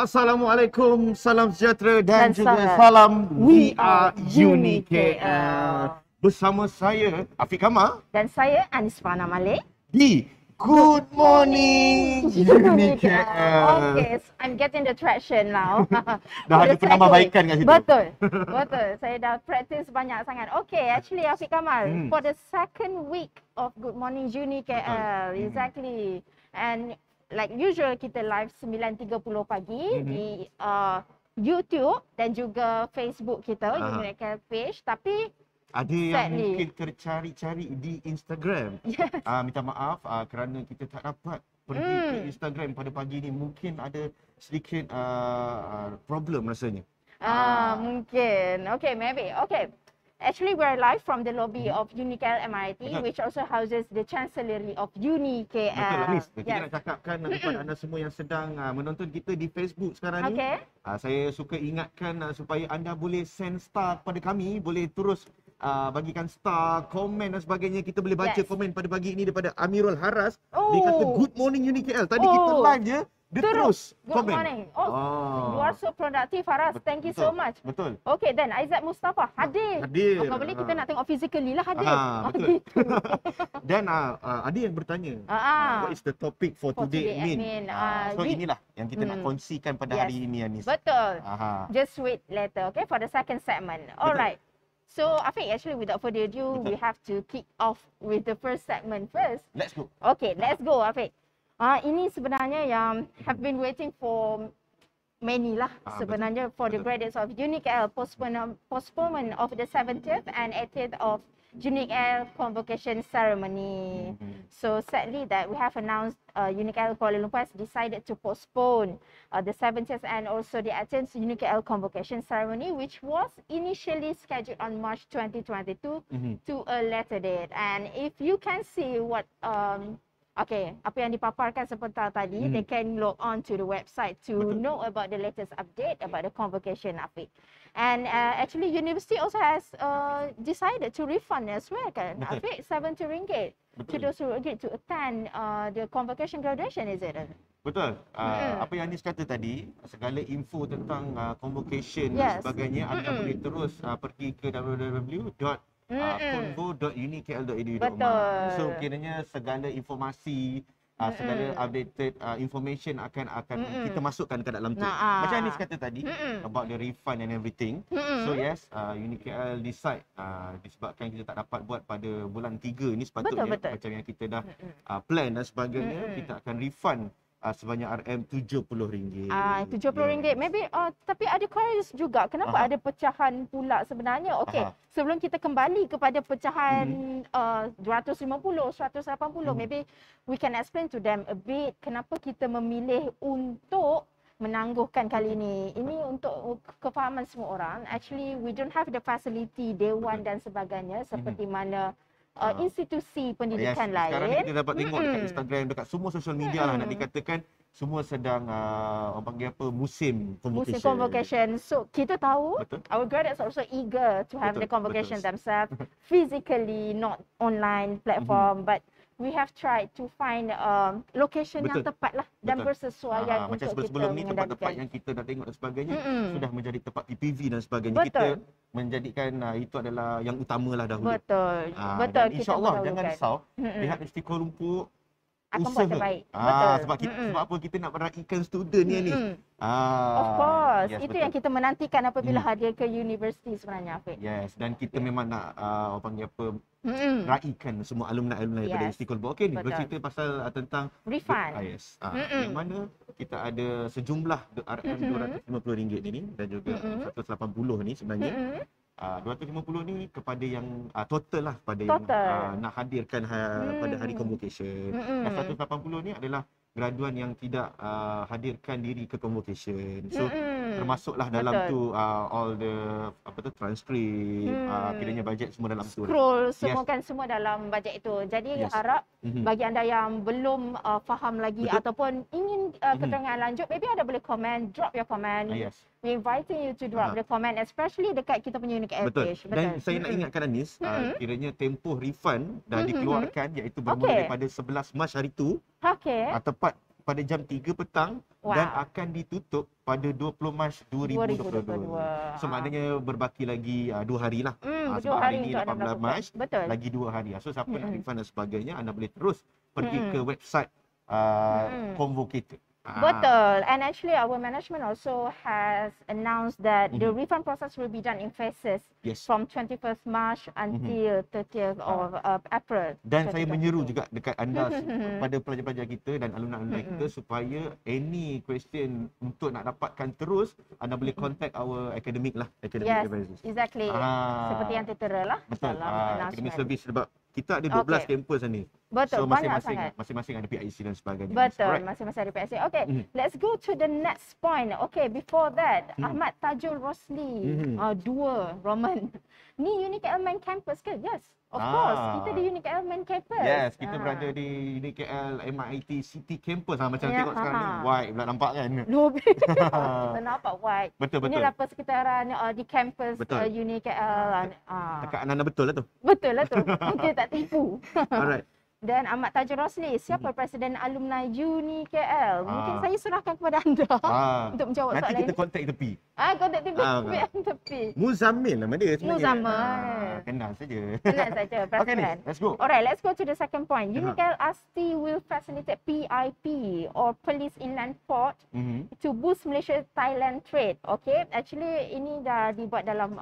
Assalamualaikum, salam sejahtera dan juga salam. salam We We Are are Uni UniKL. KL. Bersama saya Afiq Kamal Dan saya Anisfana Malik. di Good Morning Uni KL. Okay, so I'm getting the traction now. Dah ada penambahbaikan kat situ. Betul, betul. Saya dah practice banyak sangat. Okay, actually Afiq Kamal, for the second week of Good Morning Uni KL, exactly. And like usual kita live 9.30 pagi di YouTube dan juga Facebook kita, UniKL page. Tapi ada yang mungkin tercari-cari di Instagram. Yes. Minta maaf kerana kita tak dapat pergi ke Instagram pada pagi ni. Mungkin ada sedikit problem rasanya. Mungkin. Okay, maybe. Okay. Actually, we're live from the lobby of UniKL MIT, which also houses the Chancellery of UniKL. Betul, Anis. Kita nak cakapkan kepada anda semua yang sedang menonton kita di Facebook sekarang ni. Saya suka ingatkan supaya anda boleh send star kepada kami. Boleh terus bagikan star, komen dan sebagainya. Kita boleh baca komen pada pagi ini daripada Amirul Haras. Dia kata, good morning UniKL. Tadi kita live je. Dia terus good komen. Morning. You are so productive, Haras. Thank you so much. Betul. Okay, then Aizat Mustafa hadir. Kalau boleh kita nak tengok physically lah hadir. Betul. Gitu. Dan ada yang bertanya, what is the topic for today, Min? So inilah yang kita nak kongsikan pada hari ini, Anis. Betul. Just wait later, okay, for the second segment. Alright. So, Afiq, actually without further ado, we have to kick off with the first segment first. Let's go. Okay, let's go, Afiq. Ini sebenarnya yang have been waiting for many lah sebenarnya for the graduates of UniKL postponement of the 70th and 80th of UniKL convocation ceremony. So sadly that we have announced UniKL Kuala Lumpur has decided to postpone the 70th and also the 18th UniKL convocation ceremony, which was initially scheduled on March 2022 to a later date. And if you can see what okay, apa yang dipaparkan sebentar tadi, they can log on to the website to know about the latest update about the convocation, Afiq. And actually, university also has decided to refund as well, kan, Afiq, RM70 to those who agreed to attend the convocation graduation, is it? Betul. Apa yang Anis kata tadi, segala info tentang convocation dan sebagainya, anda boleh terus pergi ke www.convo.unikl.edu.my. So kiranya segala informasi, segala updated information akan kita masukkan ke dalam tu. Macam Anis kata tadi about the refund and everything. So yes, UniKL decide disebabkan kita tak dapat buat pada bulan 3 ni sepatutnya macam yang kita dah plan dan sebagainya, kita akan refund sebanyak RM70. RM70. Maybe tapi ada queries juga. Kenapa ada pecahan pula sebenarnya? Okey, sebelum kita kembali kepada pecahan 250, 180, maybe we can explain to them a bit kenapa kita memilih untuk menangguhkan kali ini. Ini untuk kefahaman semua orang. Actually, we don't have the facility Dewan dan sebagainya seperti mana institusi pendidikan lain. Sekarang kita dapat tengok dekat Instagram, dekat semua social media lah nak dikatakan semua sedang orang panggil apa, musim convocation. So kita tahu our graduates are also eager to have the convocation themselves physically, not online platform, but we have tried to find location yang tepat lah dan bersesuaian macam untuk sebelum kita ni tempat-tempat yang kita dah tengok dan sebagainya sudah menjadi tempat PPV dan sebagainya. Kita menjadikan itu adalah yang utamalah dahulu. Betul. InsyaAllah jangan risau, pihak Universiti Kuala Lumpur akan usaha. buat terbaik. Betul. Sebab apa kita nak meraihkan student ni. Of course. Itu yang kita menantikan apabila hadir ke universiti sebenarnya, Afiq. Yes, dan kita memang nak orang panggil apa, raikan semua alumni-alumni daripada Universiti Kuala Lumpur. Okey, ni bercerita pasal tentang refund. Yang mana kita ada sejumlah RM250 ni dan juga 180 ni sebenarnya. 250 ni kepada yang total lah, pada yang nak hadirkan pada hari convocation. Dan 180 ni adalah graduan yang tidak hadirkan diri ke convocation. So termasuklah dalam tu all the transcript, kiranya bajet semua dalam tu. Scroll semua kan semua dalam bajet itu. Jadi harap bagi anda yang belum faham lagi ataupun ingin keterangan lanjut, maybe anda boleh comment, drop your comment. We inviting you to drop the comment, especially dekat kita punya UniKL page. Dan saya nak ingatkan Anis, kiranya tempoh refund dah dikeluarkan, iaitu bermula daripada 11 Mac hari tu. Tepat pada jam 3 petang dan akan ditutup pada 20 Mac 2022. So maknanya berbaki lagi 2 hari lah. Sebab hari ni 18 Mac, lagi 2 hari. So siapa nak refund dan sebagainya, anda boleh terus pergi ke website Convocator. Betul. And actually our management also has announced that the refund process will be done in phases from 21st March until 30th of April. Dan saya menyeru juga dekat anda pada pelajar-pelajar kita dan alumni-alumni kita supaya any question untuk nak dapatkan terus, anda boleh contact our academic lah, academic advisors. Exactly. Seperti yang tertera lah. Betul. Academic service sebab kita ada 12 kampus ni. Betul, so masing-masing ada PIC dan sebagainya. Betul, masing-masing ada PIC. Okay, let's go to the next point. Okay, before that, Ahmad Tajul Rosli, dua Roman. Ni Unique Main Campus ke? Yes, of course. Kita di Unique Main Campus. Yes, kita berada di Unique MIT City Campus. Macam tengok sekarang ni, white pula nampak kan? Lebih. Kita nampak white. Betul. Inilah persekitaran di campus Unique. Dekat Ananda betul lah tu. Betul lah tu. Mungkin tak tipu. Alright. Dan Ahmad Tajul Rosli, siapa Presiden Alumni UniKL? Mungkin saya serahkan kepada anda untuk menjawab soalan ini. Nanti kita kontak tepi. Kontak tepi. Muzammil nama dia sebenarnya. Muzammil. Kenal saja. Kenal saja, Presiden. Okay, let's go. Alright, let's go to the second point. UniKL ASTI will facilitate PIP or Police Inland Port to boost Malaysia-Thailand trade. Okay, actually ini dah dibuat dalam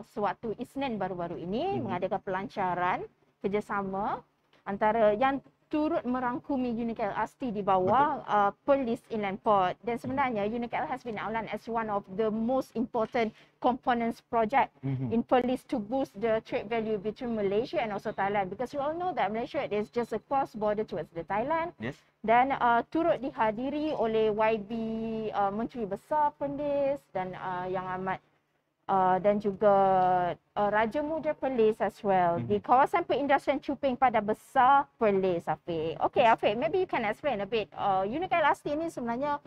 sewaktu Isnin baru-baru ini, mengadakan pelancaran kerjasama antara yang turut merangkumi UniKL ASTI di bawah Police Inland Port. Dan sebenarnya UniKL has been outlined as one of the most important components project in police to boost the trade value between Malaysia and also Thailand, because we all know that Malaysia is just a cross border towards the Thailand. Dan turut dihadiri oleh YB Menteri Besar Perlis dan Yang Amat dan juga Raja Muda Perlis as well di kawasan perindustrian Cuping pada Besar Perlis, Afiq. Okay, Afiq, maybe you can explain a bit. UniKL ASTI ini sebenarnya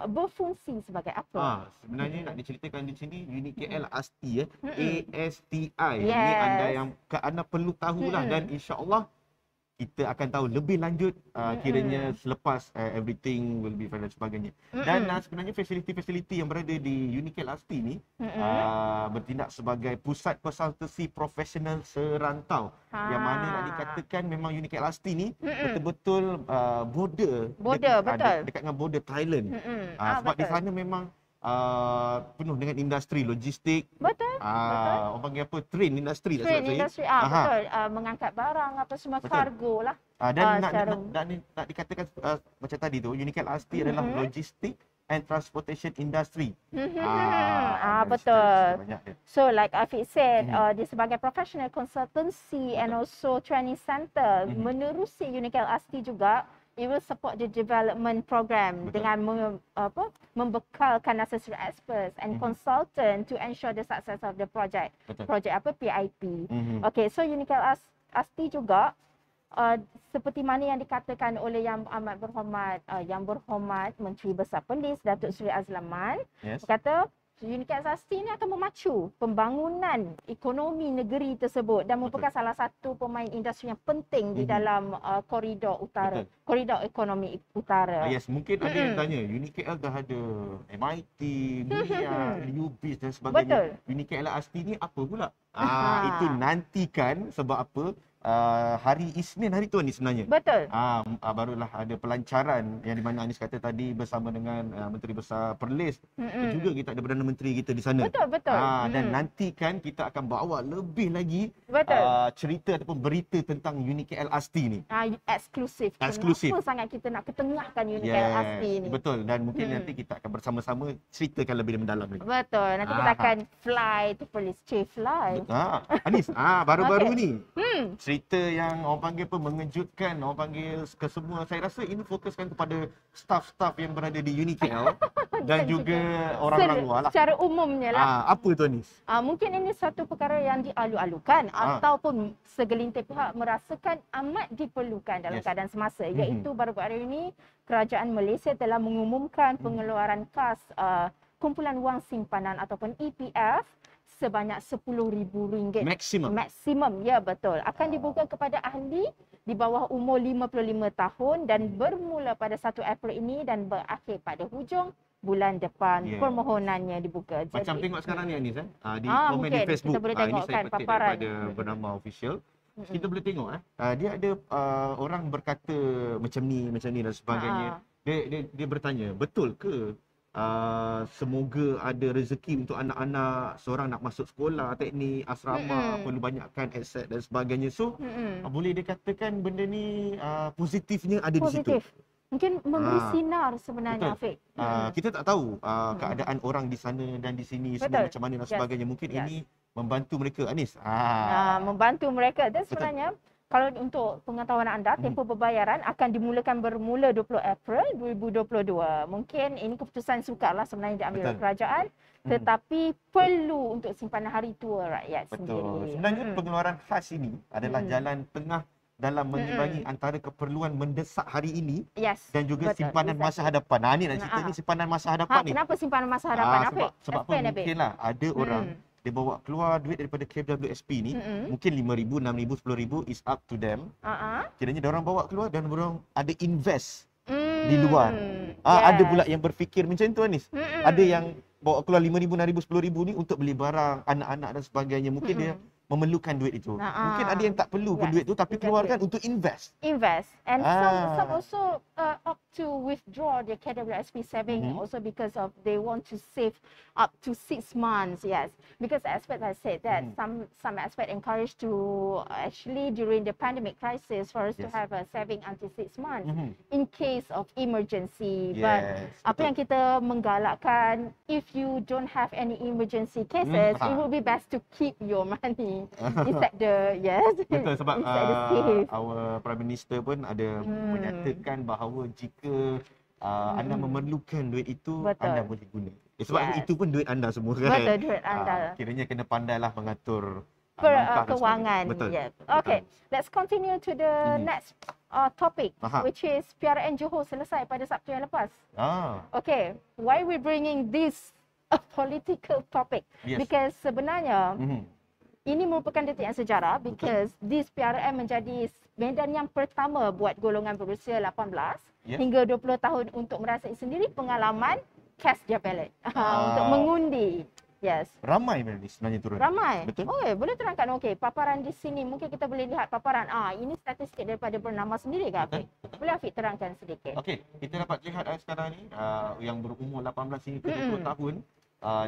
berfungsi sebagai apa? Sebenarnya nak diceritakan di sini UniKL ASTI ASTI. Ini anda yang anda perlu tahulah dan insya-Allah kita akan tahu lebih lanjut kiranya selepas everything will be fine dan sebagainya. Dan sebenarnya fasiliti-fasiliti yang berada di UniKL ASTI ni bertindak sebagai pusat konsultasi profesional serantau. Yang mana nak dikatakan memang UniKL ASTI ni betul-betul border dekat dengan border Thailand. Sebab di sana memang penuh dengan industri logistik. Betul. Orang panggil apa? Train industri tak silap saya. Betul. Mengangkat barang apa semua, kargo lah. Dan nak dikatakan macam tadi tu, UniKL ASTI adalah logistik and transportation industry. Betul. So like Afiq said, dia sebagai professional consultancy and also training center, menerusi UniKL ASTI juga, it will support the development program dengan membekalkan necessary experts and consultant to ensure the success of the project. Project apa? PIP. Okay, so UniKL ASTI juga seperti mana yang dikatakan oleh Yang Amat Berhormat Menteri Besar Perlis Datuk Seri Azlaman, kata UniKL ASTI ini akan memacu pembangunan ekonomi negeri tersebut dan merupakan salah satu pemain industri yang penting di dalam koridor utara, koridor ekonomi utara. Mungkin ada yang tanya, UniKL dah ada MIT, MIA, UBIS dan sebagainya. UniKL ASTI ni apa pula? Itu nantikan sebab apa? Hari Isnin hari tu ni sebenarnya. Betul. Barulah ada pelancaran yang di mana Anis kata tadi bersama dengan Menteri Besar Perlis. Juga kita ada Perdana Menteri kita di sana. Betul. Dan nantikan kita akan bawa lebih lagi cerita ataupun berita tentang UniKL ASTI ni. Eksklusif. Kenapa sangat kita nak ketengahkan UniKL ASTI ni. Betul. Dan mungkin nanti kita akan bersama-sama ceritakan lebih mendalam lagi. Betul. Nanti kita akan fly to Perlis. Fly. Anis, baru-baru ni. Cerita yang orang panggil apa, mengejutkan, orang panggil ke semua. Saya rasa ini fokuskan kepada staff-staff yang berada di UniKL dan juga orang-orang luar lah. Secara umumnya lah. Apa tu Anis? Mungkin ini satu perkara yang dialu-alukan ataupun segelintir pihak merasakan amat diperlukan dalam keadaan semasa, iaitu baru-baru ini Kerajaan Malaysia telah mengumumkan pengeluaran kas kumpulan wang simpanan ataupun EPF sebanyak RM10,000. Maksimum. Ya, betul. Akan dibuka kepada ahli di bawah umur 55 tahun dan bermula pada 1 April ini dan berakhir pada hujung bulan depan. Permohonannya dibuka. Macam tengok sekarang ni Anis di komen di mungkin Facebook. kita boleh Ini tengok saya kan petik paparan daripada bernama official. Kita boleh tengok dia ada orang berkata macam ni dan sebagainya. Dia bertanya, betul ke semoga ada rezeki untuk anak-anak, seorang nak masuk sekolah, teknik, asrama, perlu banyakkan aset dan sebagainya. So, boleh dikatakan benda ni positifnya ada di situ. Mungkin memberi sinar sebenarnya, Afiq. Kita tak tahu keadaan orang di sana dan di sini semua macam mana dan sebagainya. Mungkin ini membantu mereka, Anis. Membantu mereka. Dan sebenarnya kalau untuk pengetahuan anda, tempoh pembayaran akan dimulakan bermula 20 April 2022. Mungkin ini keputusan sukarlah sebenarnya diambil oleh kerajaan, tetapi perlu untuk simpanan hari tua rakyat sendiri. Sebenarnya pengeluaran khas ini adalah jalan tengah dalam mengimbangi antara keperluan mendesak hari ini dan juga simpanan masa hadapan. Ni nak cerita ni simpanan masa hadapan ni. Kenapa simpanan masa hadapan? Sebab apa? Mungkinlah ada orang dia bawa keluar duit daripada KWSP ni, mungkin 5,000, 6,000, 10,000 is up to them. Kiranya dia orang bawa keluar dan orang ada invest di luar. Ada pula yang berfikir macam tu, Anis. Ada yang bawa keluar 5,000, 6,000, 10,000 ni untuk beli barang, anak-anak dan sebagainya. Mungkin dia memerlukan duit itu. Mungkin ada yang tak perlu pun duit itu tapi keluarkan untuk invest. And some also opt to withdraw their KWSP saving also because of they want to save up to 6 months. Because aspect I said that some aspect encouraged to actually during the pandemic crisis for us to have a saving until 6 months in case of emergency. But apa yang kita menggalakkan, if you don't have any emergency cases, it would be best to keep your money inside the betul, sebab our Prime Minister pun ada menyatakan bahawa jika anda memerlukan duit itu, anda boleh guna. Sebab itu pun duit anda semua kan. Betul, duit anda. Kiranya kena pandailah mengatur kewangan. Okay, let's continue to the next topic, which is PRN Johor selesai pada Sabtu yang lepas. Okay, why we bringing this a political topic? Because sebenarnya ini merupakan detik yang sejarah because this PRN menjadi medan yang pertama buat golongan berusia 18 hingga 20 tahun untuk merasai sendiri pengalaman cast their ballot untuk mengundi. Ramai sebenarnya turun. Ramai. Betul. Boleh terangkan paparan di sini, mungkin kita boleh lihat paparan. Ini statistik daripada bernama sendiri ke Afiq? Boleh Afiq terangkan sedikit? Okey, kita dapat lihat sekarang ni yang berumur 18 hingga 20 tahun,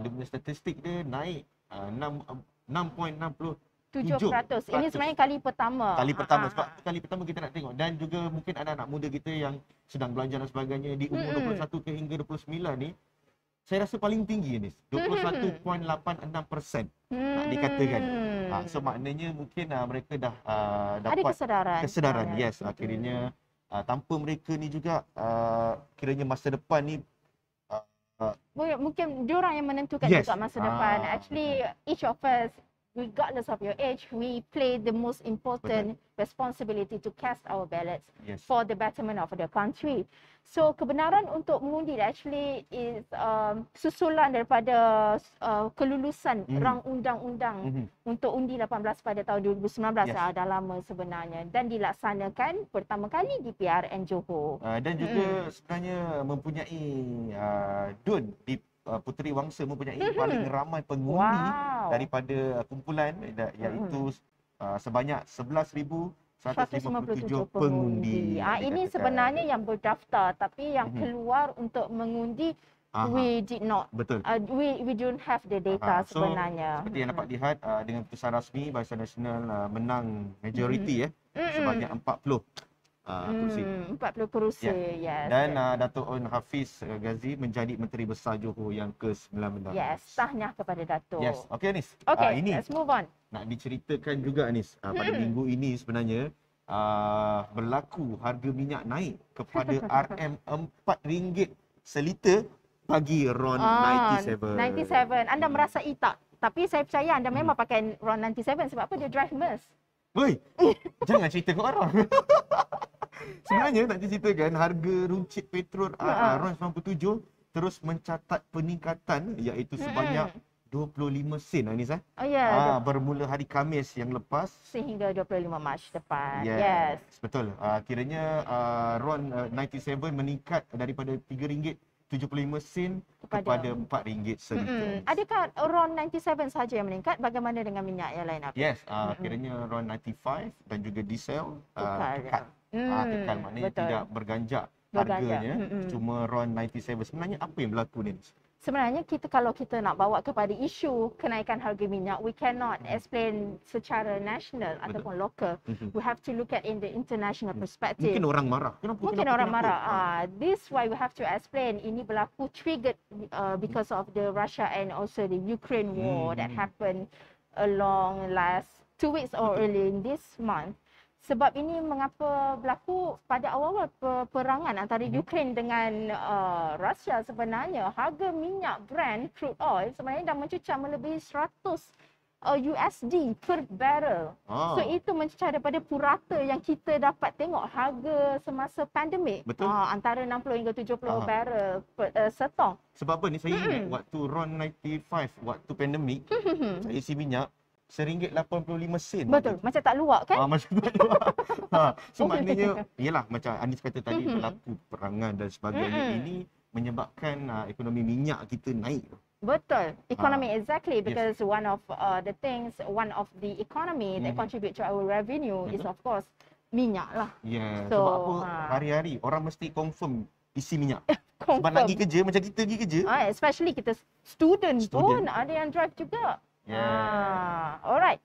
dia punya statistik dia naik 6.67%. Ini sebenarnya kali pertama. Sebab kali pertama kita nak tengok. Dan juga mungkin anak-anak muda kita yang sedang belajar dan sebagainya di umur 21 ke hingga 29 ni, saya rasa paling tinggi ni, 21.86% nak dikatakan. So maknanya mungkin mereka dah dapat kesedaran. Akhirnya tanpa mereka ni juga kiranya masa depan ni mungkin diorang yang menentukan juga masa depan. Actually, each of us, regardless of your age, we play the most important responsibility to cast our ballots for the betterment of the country. So kebenaran untuk mengundi actually is susulan daripada kelulusan rang undang-undang untuk undi 18 pada tahun 2019. Dah lama sebenarnya dan dilaksanakan pertama kali di PRN Johor. Dan juga sebenarnya mempunyai DUN di Puteri Wangsa mempunyai paling ramai pengundi daripada kumpulan, iaitu sebanyak 11,157 pengundi. Ini sebenarnya yang berdaftar tapi yang keluar untuk mengundi we did not. Betul. We don't have the data sebenarnya. Seperti yang dapat lihat dengan keputusan rasmi Barisan Nasional menang majoriti sebanyak 40 kursi. 40 kursi, Dan Dato' On Hafiz Ghazi menjadi Menteri Besar Johor yang ke-19. Tahniah kepada Dato'. Okey Anis. Ini let's move on. Nak diceritakan juga Anis, pada minggu ini sebenarnya berlaku harga minyak naik kepada RM4 seliter bagi RON 97. Anda merasai tak? Tapi saya percaya anda memang pakai RON 97 sebab apa? Dia drive MERS. Jangan cerita ke orang. Sebenarnya nak diceritakan harga runcit petrol RON 97 terus mencatat peningkatan iaitu sebanyak 25 sen Anis Oh ya. bermula hari Khamis yang lepas Sehingga 25 Mac depan. Yes. Betul. Kiranya RON 97 meningkat daripada RM3.75 kepada RM4 seliter. Adakah RON 97 sahaja yang meningkat? Bagaimana dengan minyak yang lain? Yes, kiranya RON 95 dan juga diesel kekal. Kekal maknanya tidak berganjak harganya. Cuma RON 97. Sebenarnya apa yang berlaku ni? Sebenarnya kalau kita nak bawa kepada isu kenaikan harga minyak, we cannot explain secara nasional ataupun lokal. We have to look at in the international perspective. Mungkin orang marah. Mungkin orang marah. This why we have to explain. Ini berlaku triggered because of the Russia and also the Ukraine war that happened along last 2 weeks or early in this month. Sebab ini mengapa berlaku pada awal-awal peperangan antara Ukraine dengan Rusia, sebenarnya harga minyak Brent crude oil sebenarnya dah mencucah melebihi 100 USD per barrel. So itu mencucah daripada purata yang kita dapat tengok harga semasa pandemik. Betul. Antara 60 hingga 70 barrel setong. Sebab apa ni, saya ingat waktu RON 95 waktu pandemik, saya isi minyak RM1.85. Betul, macam tak luak kan? Macam tak luak. So maknanya, yelah macam Anis kata tadi, berlaku perangan dan sebagainya. Ini menyebabkan ekonomi minyak kita naik. Betul, economy exactly, because one of the economy that contribute to our revenue is of course minyak lah. Yeah, so, sebab apa hari-hari orang mesti confirm isi minyak. Sebab nak pergi kerja, macam kita pergi kerja. Especially kita student pun ada yang drive juga. Alright.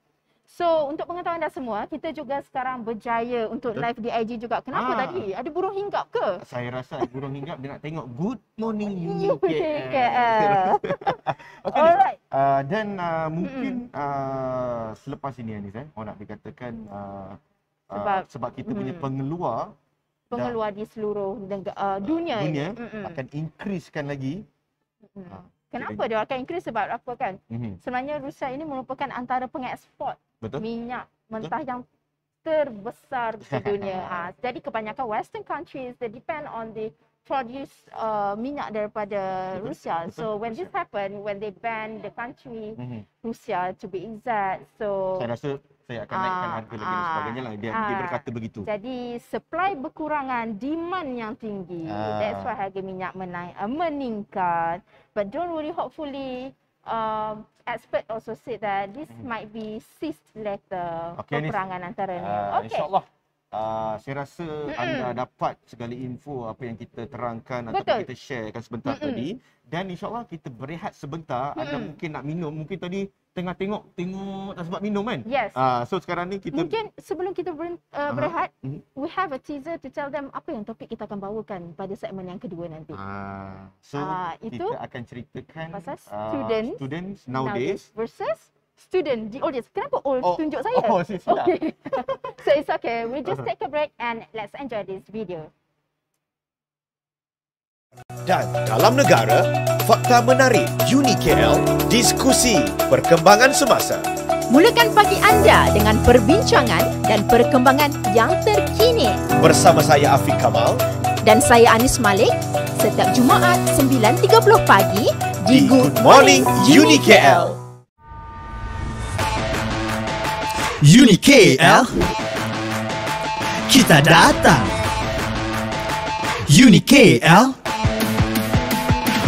So untuk pengetahuan anda semua, kita juga sekarang berjaya untuk live di IG juga. Kenapa tadi? Ada burung hinggap ke? Saya rasa burung hinggap dia nak tengok Good Morning UniKL. Okay, alright. Dan mungkin selepas ini Anis, orang nak dikatakan sebab kita punya pengeluar di seluruh dunia akan increasekan lagi. Kenapa dia akan increase? Sebab apa kan? Sebenarnya Rusia ini merupakan antara pengeksport minyak mentah yang terbesar di dunia. Jadi kebanyakan Western countries, they depend on the produce minyak daripada Rusia. So when this happen, when they ban the country Rusia to be exact, so saya rasa saya akan naikkan harga lagi dan sebagainya lah. Dia berkata begitu. Jadi supply berkurangan, demand yang tinggi. That's why harga minyak meningkat. But don't worry, hopefully expert also said that this might be ceased later, peperangan antara ni. InsyaAllah. Saya rasa anda dapat segala info apa yang kita terangkan atau kita sharekan sebentar tadi. Dan insyaAllah kita berehat sebentar. Anda mungkin nak minum, mungkin tadi tengah tengok tak sempat minum kan? Yes. So sekarang ni kita mungkin sebelum kita berehat, we have a teaser to tell them apa yang topik kita akan bawakan pada segmen yang kedua nanti. So kita akan ceritakan pasal students nowadays versus student the audience. Kenapa tunjuk saya? Silap. Okay. So it's okay. We just take a break and let's enjoy this video. Dan dalam negara, fakta menarik UniKL, diskusi perkembangan semasa. Mulakan pagi anda dengan perbincangan dan perkembangan yang terkini. Bersama saya Afiq Kamal dan saya Anis Malik, setiap Jumaat 9.30 pagi di Good Morning UniKL. UniKL, kita datang. UniKL,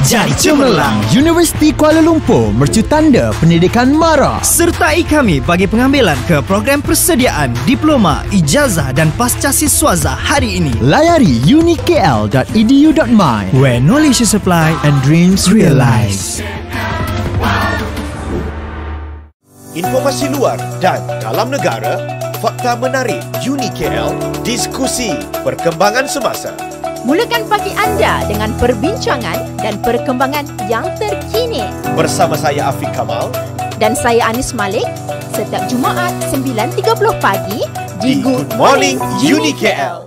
jadi cemerlang. Universiti Kuala Lumpur mercutanda pendidikan mara. Sertai kami bagi pengambilan ke program persediaan diploma, ijazah dan pascasiswaza hari ini. Layari unikl.edu.my, where knowledge is applied and dreams realized. Informasi luar dan dalam negara, fakta menarik UniKL, diskusi perkembangan semasa. Mulakan pagi anda dengan perbincangan dan perkembangan yang terkini. Bersama saya Afiq Kamal dan saya Anis Malik, setiap Jumaat 9.30 pagi di Good Morning UniKL.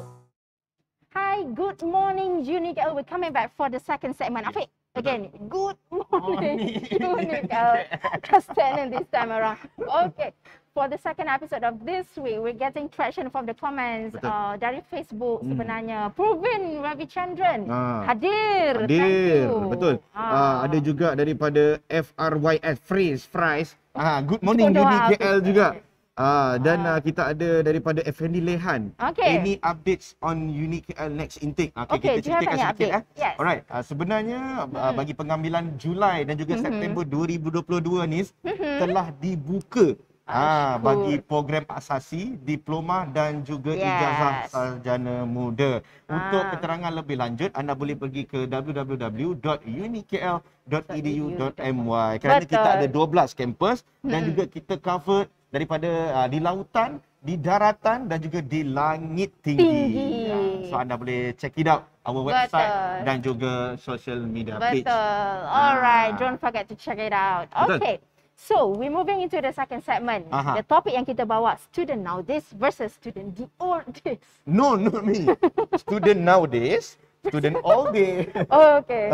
Hi, Good Morning UniKL. We're coming back for the second segment. Afiq, again, Good Morning UniKL. Just standing this time around. Okay. for the second episode of this week, we're getting traction from the comments dari Facebook sebenarnya. Proven Ravichandran hadir. Thank you. Betul. Ada juga daripada FRYS Fries. Good morning UniKL juga. Dan kita ada daripada Effendi Lehan. Any updates on UniKL next intake? Kita ceritakan sedikit. Yes. Alright. Sebenarnya bagi pengambilan Julai dan juga September 2022 ni telah dibuka bagi program asasi, diploma dan juga ijazah sarjana muda. Untuk keterangan lebih lanjut, anda boleh pergi ke www.unikl.edu.my kerana kita ada 12 kampus dan juga kita cover daripada di lautan, di daratan dan juga di langit tinggi. So anda boleh check it out our website dan juga social media page. Alright, don't forget to check it out. Okay. So, we're moving into the second segment. The topic yang kita bawa, student nowadays versus student the old days. No, not me. Student nowadays, student all day. Okay.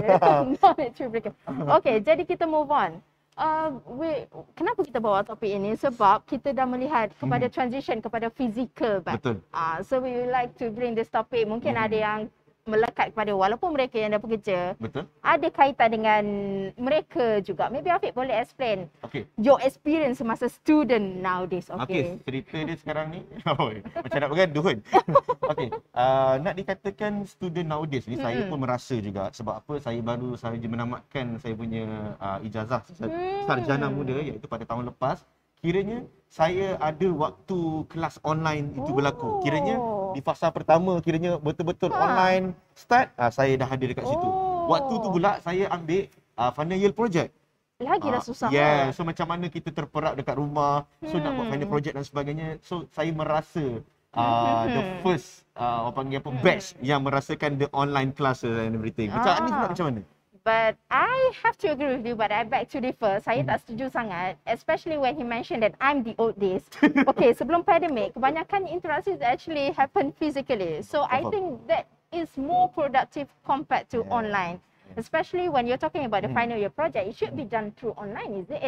No need to break it. Okay, jadi kita move on. Kenapa kita bawa topik ini? Sebab kita dah melihat kepada transition kepada physical back. Betul. So we would like to bring this topic. Mungkin ada yang melekat kepada walaupun mereka yang dah bekerja. Betul. Ada kaitan dengan mereka juga. Maybe Afiq boleh explain your experience semasa student nowadays. Okay, cerita dia sekarang ni macam nak bergaduh kan. Nak dikatakan student nowadays ni saya pun merasa juga. Sebab apa, saya baru sahaja menamatkan saya punya ijazah sarjana muda iaitu pada tahun lepas. Kiranya saya ada waktu kelas online itu berlaku. Kiranya di fasa pertama kiranya betul-betul online start, saya dah ada dekat situ. Waktu tu pula saya ambil final year project. Lagi dah susah. So macam mana kita terperap dekat rumah, so nak buat final project dan sebagainya. So saya merasa the first orang panggil apa, batch yang merasakan the online classes and everything. Macam Anis pula macam mana? But I have to agree with you, but I beg to differ. Saya tak setuju sangat, especially when he mentioned that I'm the old days. Okay, sebelum pandemic, kebanyakan interaksi actually happen physically. So I think that is more productive compared to online. Especially when you're talking about the final year project, it should be done through online, is it?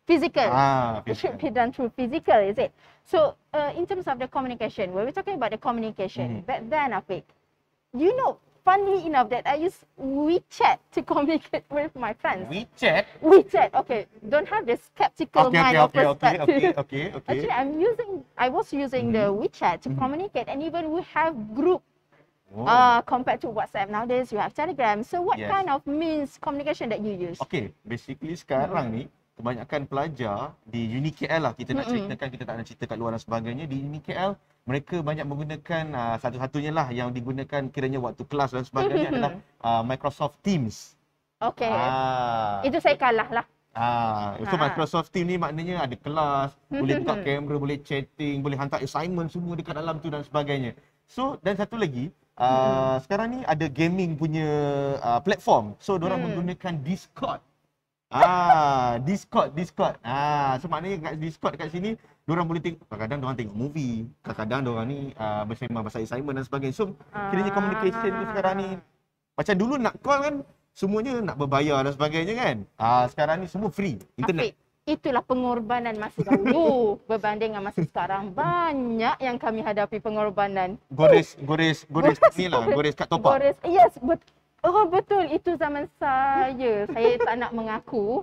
Physical. It should be done through physical, is it? So in terms of the communication, when we're talking about the communication, back then, Afiq, you know, funny enough that I use WeChat to communicate with my friends. WeChat, okay. Don't have the skeptical mind or perspective. Okay. Actually, I was using the WeChat to communicate, and even we have group. Compared to WhatsApp nowadays, you have Telegram. So what kind of means communication that you use? Okay, basically sekarang ni kebanyakan pelajar di UniKL lah, kita nak ceritakan, kita tak nak cerita kat luar dan sebagainya. Di UniKL mereka banyak menggunakan satu-satunya lah yang digunakan kiranya waktu kelas dan sebagainya adalah Microsoft Teams. Okay. Itu saya kalah lah. So Microsoft Teams ni maknanya ada kelas, boleh buka kamera, boleh chatting, boleh hantar assignment semua dekat dalam tu dan sebagainya. So dan satu lagi, sekarang ni ada gaming punya platform. So diorang menggunakan Discord. Discord. So maknanya kat Discord kat sini diorang boleh tengok, kadang-kadang diorang tengok movie, kadang-kadang diorang ni bersembang pasal assignment dan sebagainya. So kiranya communication tu sekarang ni macam dulu nak call kan semuanya nak berbayar dan sebagainya kan. Sekarang ni semua free internet. Itulah pengorbanan masa dahulu berbanding dengan masa sekarang. Banyak yang kami hadapi pengorbanan. Gores ni lah, gores kat top up. Yes, betul, itu zaman saya. Saya tak nak mengaku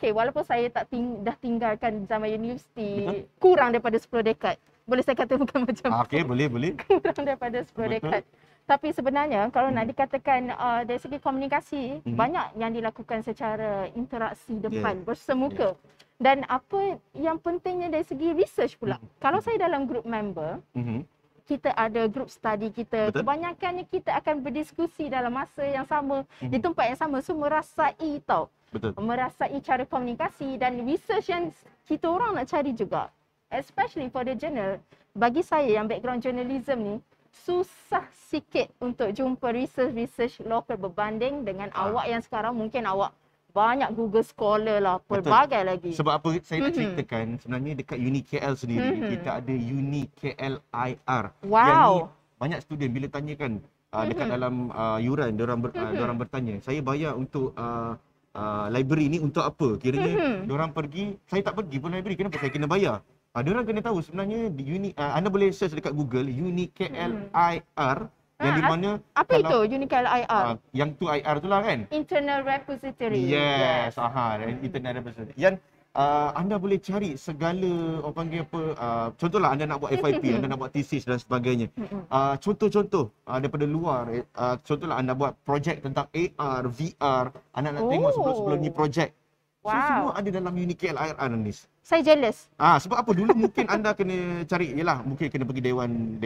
walaupun saya dah tinggalkan zaman universiti kurang daripada 10 dekad. Boleh saya kata bukan macam okey, boleh. Kurang daripada 10 dekad. Tapi sebenarnya kalau nak dikatakan dari segi komunikasi, banyak yang dilakukan secara interaksi depan, bersemuka. Dan apa yang pentingnya dari segi research pula. Kalau saya dalam group member, kita ada group study kita. Kebanyakannya kita akan berdiskusi dalam masa yang sama, di tempat yang sama. So merasai tau. Merasai cara komunikasi dan research yang kita orang nak cari juga. Especially for the journal. Bagi saya yang background journalism ni, susah sikit untuk jumpa research lokal berbanding dengan awak yang sekarang mungkin awak banyak Google Scholar lah, pelbagai lagi. Sebab apa saya nak ceritakan, sebenarnya dekat UniKL sendiri kita ada UniKL IR. Yang ni banyak student bila tanyakan dekat dalam yuran diorang bertanya, saya bayar untuk library ni untuk apa. Kiranya diorang pergi, saya tak pergi pun library, kenapa saya kena bayar? Diorang kena tahu sebenarnya anda boleh search dekat Google Unique KLIR yang di mana apa itu Unique KLIR? Yang tu IR tu lah kan? Internal Repository. Yes. Internal Repository. Yang anda boleh cari segala orang panggil apa, contohlah anda nak buat FYP, anda nak buat thesis dan sebagainya. Contoh-contoh daripada luar, contohlah anda buat projek tentang AR, VR, anda nak tengok sebelum ni projek. So semua ada dalam Unique KLIR, Anis. Saya jealous. Sebab apa, dulu mungkin anda kena cari, yalah, mungkin kena pergi dewan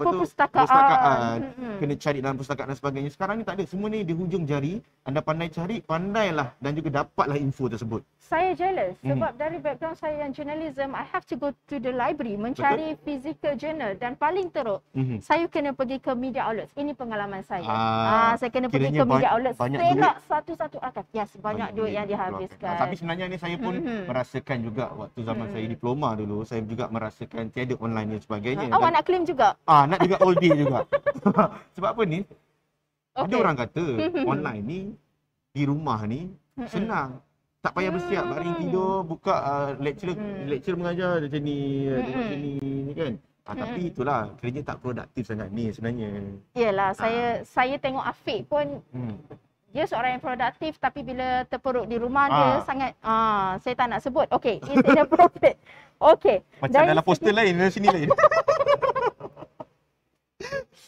perpustakaan. Kena cari dalam pustakaan dan sebagainya. Sekarang ni tak ada, semua ni di hujung jari. Anda pandai cari, pandailah dan juga dapatlah info tersebut. Saya jealous sebab dari background saya yang journalism, I have to go to the library mencari physical journal, dan paling teruk saya kena pergi ke media outlets. Ini pengalaman saya. Saya kena pergi ke media outlets, tengok satu-satu archive. Yes, banyak duit yang dihabiskan. Tapi sebenarnya ni saya pun merasakan juga waktu zaman saya diploma dulu, saya juga merasakan tiada online dan sebagainya. Awak nak claim juga? Nak juga oldie juga. Sebab apa ni? Ada orang kata online ni di rumah ni senang. Tak payah bersiap, baring tidur, buka lecturer mengajar macam ni, tengok sini ni kan. Tapi itulah, kerja tak produktif sangat ni sebenarnya. Yalah, saya tengok Afiq pun dia seorang yang produktif, tapi bila terperuk di rumah dia sangat saya tak nak sebut. Okey, it's inappropriate. Okey. Macam dalam poster lain, dalam sini lain.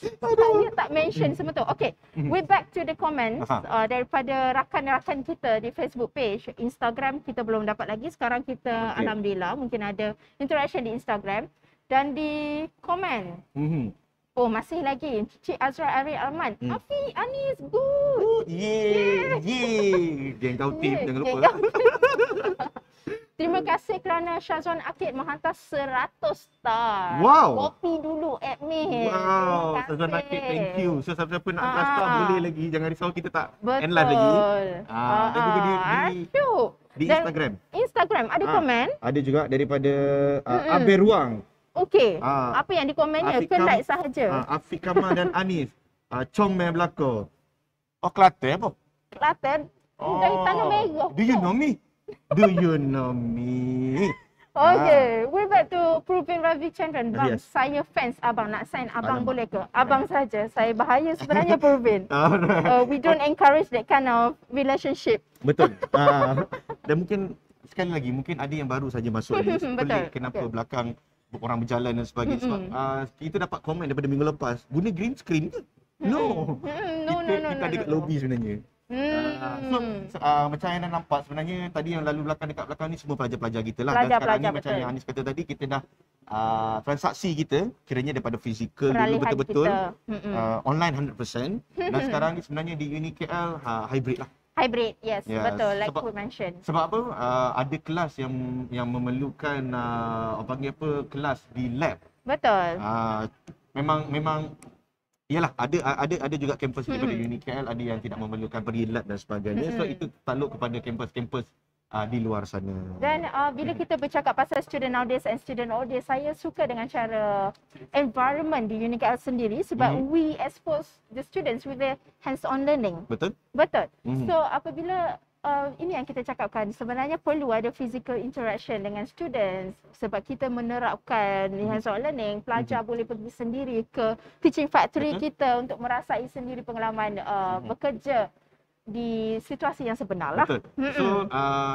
Saya tak mention semua tu. Okay, we back to the comments daripada rakan-rakan kita di Facebook page. Instagram kita belum dapat lagi. Sekarang kita alhamdulillah mungkin ada interaction di Instagram dan di komen. Oh, masih lagi Cik Azra Ari Alman. Afiq, Anis, good. Geng kau tim, jangan lupa. Terima kasih kerana Syazwan Akid menghantar 100 star. Wow. Kopi dulu admin. Wow, Syazwan Akid, thank you. So siapa-siapa nak hantar star boleh lagi. Jangan risau, kita tak end live lagi. Dan juga di Instagram. Instagram ada komen? Ada juga daripada Abe Ruang. Okey. Apa yang dikomennya? Ke like sahaja? Afiq Kamal dan Anis. Chong main belakang. Oh, Kelantan apa? Kelantan. Dari Tanah Merah. Do you know me? Do you know me? Okay, we're back to Provin Ravichandran. Bang, saya fans abang. Nak sign abang boleh ke? Abang saja. Saya bahaya sebenarnya Provin. We don't encourage that kind of relationship. Betul. Dan mungkin sekali lagi, mungkin ada yang baru saja masuk ni. Pelik kenapa belakang orang berjalan dan sebagainya. Sebab kita dapat komen daripada minggu lepas, guna green screen ke? No. Kita ada kat lobby sebenarnya. So, macam yang anda nampak sebenarnya tadi yang lalu dekat belakang ni semua pelajar-pelajar kita lah. Dan sekarang ni macam yang Anis kata tadi, kita dah transaksi kita kiranya daripada fizikal dulu betul-betul online 100%. Dan sekarang ni sebenarnya di Unique KL hybrid lah. Hybrid, yes, betul, like we mentioned. Sebab apa? Ada kelas yang memerlukan panggil apa, kelas di lab. Betul. Memang yalah, ada juga kampus daripada Unique KL, ada yang tidak memerlukan pergi lab dan sebagainya. So itu takluk kepada kampus-kampus di luar sana. Dan bila kita bercakap pasal student nowadays and student old days, saya suka dengan cara environment di Unique KL sendiri sebab we expose the students with the hands-on learning. Betul? So apabila ini yang kita cakapkan, sebenarnya perlu ada physical interaction dengan students sebab kita menerapkan hands-on learning. Pelajar boleh pergi sendiri ke teaching factory kita untuk merasai sendiri pengalaman bekerja di situasi yang sebenar lah. Betul. So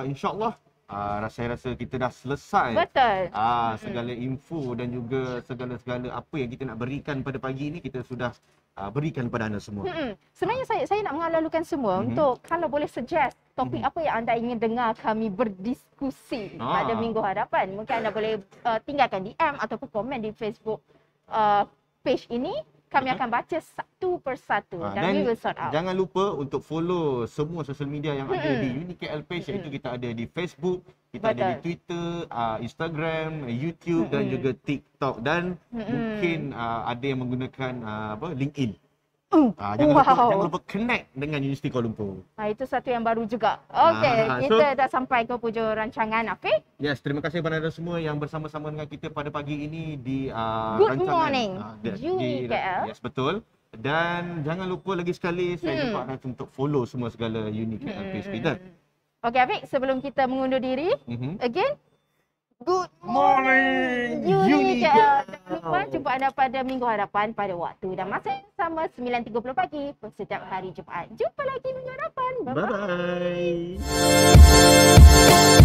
insyaAllah saya rasa kita dah selesai segala info dan juga segala-segala apa yang kita nak berikan pada pagi ini, kita sudah berikan kepada anda semua. Sebenarnya saya nak mengalu-alukan semua untuk kalau boleh suggest topik apa yang anda ingin dengar kami berdiskusi pada minggu hadapan. Mungkin anda boleh tinggalkan DM ataupun komen di Facebook page ini. Kami akan baca satu persatu dan we will sort out. Jangan lupa untuk follow semua social media yang ada di Unique KL page, iaitu kita ada di Facebook, kita ada di Twitter, Instagram, YouTube dan juga TikTok, dan mungkin ada yang menggunakan LinkedIn. Jangan lupa connect dengan Universiti Kuala Lumpur. Itu satu yang baru juga. Okey, kita dah sampai ke hujung rancangan, Afiq. Yes, terima kasih kepada anda semua yang bersama-sama dengan kita pada pagi ini di Good rancangan Morning Unique KL. Yes, betul. Dan jangan lupa lagi sekali saya jumpa anda untuk follow semua segala UniKL page kita. Okey Afiq, sebelum kita mengundur diri, again, good morning UniKL. Jangan lupa jumpa anda pada minggu hadapan pada waktu dan masa yang sama 9.30 pagi setiap hari Jumaat. Jumpa lagi minggu hadapan. Bye-bye. Bye-bye.